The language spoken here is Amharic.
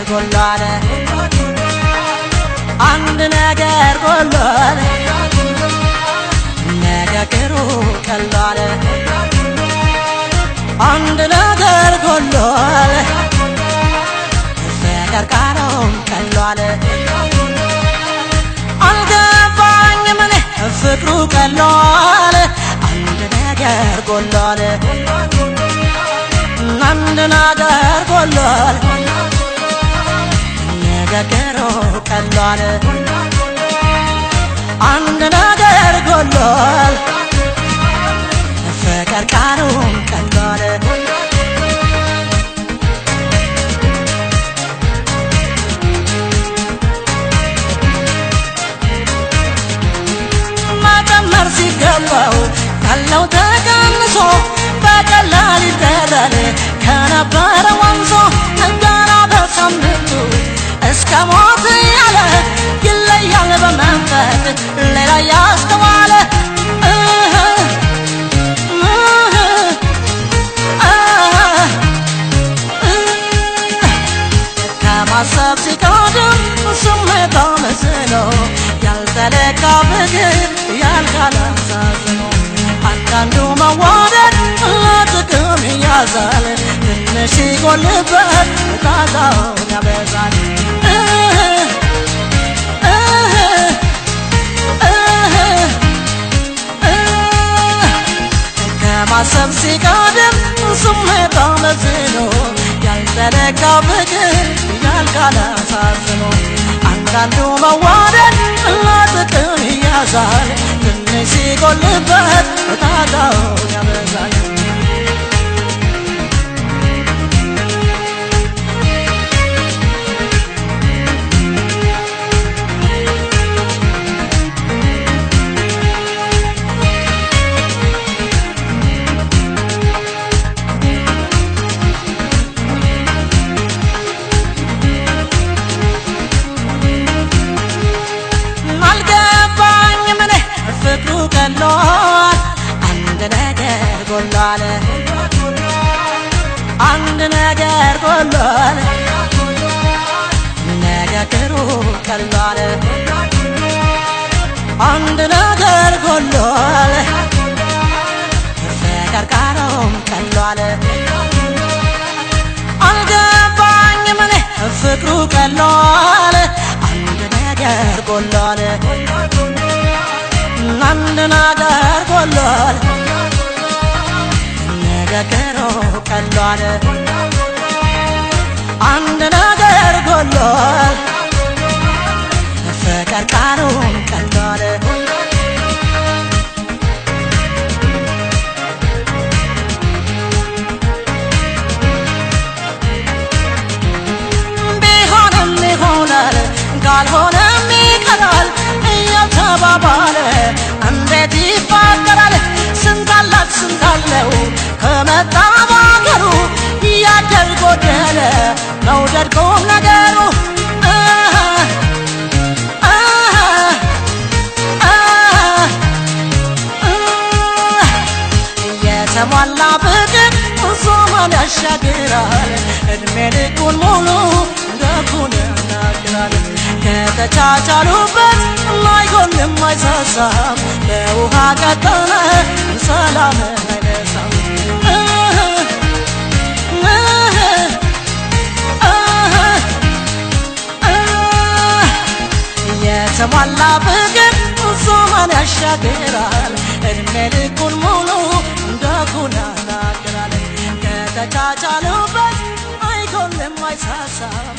ጎሏል አንድ ነገር ጎሏል ነገሩ ቀሏል አንድ ነገር ጎሏል ፍቅር ቃሉም ቀሏል አልገባኝም እኔ ፍቅሩ ቀሏል አንድ ነገር ጎሏል አንድ ነገር ጎሏል ነገሩ ቀሏል አንድ ነገር ጎሏል ፍቅር ቃሉም ቀሏል መጨመር ሲገባው ካለው ተቀንሶ በቀላል ይደረል ከነበረ ወንዞ ገና በሳምንቱ እስከ ሞት ያለ ይለያል በመንፈስ ሌላ ያስተዋለ ከማሰብ ሲቀድም ስሜት አመስሎ ያልተለካ ፍቅር ያልቃል አሳዝኖ አንዳንዱ መዋደድ ለጥቅም ይያዛል ትንሽ ሲጎልበት ጣጣውን ያበዛል ከማሰብ ሲቀድም ስሜት አመስሎ ያልተለካ ፍቅር ያልቃል አሳዝኖ አንዳንዱ መዋደድ ለጥቅም ይያዛል ትንሽ ሲጎልበት ጣጣውን ያበዛል አንድ ነገር ጎሏል አንድ ነገር ጎሏል ነገሩ ቀሏል አንድ ነገር ጎሏል ፍቅር ቃሉም ቀሏል አልገባኝም እኔ ፍቅሩ ቀሏል አንድ ነገር ጎሏል አንድ ነገር ጎሏል ነገሩ ቀሏል አንድ ነገር ጎሏል ፍቅር ቃሉም ቀሏል ቢሆንም ይሆናል ካልሆነም ይቀራል እየተባባለ እንዴት ይፋቀራል ስንታላት ስንታለው ከመጣ ባገሩ ያደር ጎደለ መውደድ ቁም ነገሩ የተሟላ ፍቅር ዘመን ያሻግራል እድሜ ልኩን ሙሉ ደጉን ያናግራል ከተቻቻሉበት ላይጎልም አይሳሳም በውሃ ቀጠነ ሰላምን አይነሳም የተሟላ ፍቅር ዘመን ያሻግራል እድሜ ልኩን ሙሉ ደጉን ያናግራል ከተቻቻሉበት አይጎልም አይሳሳም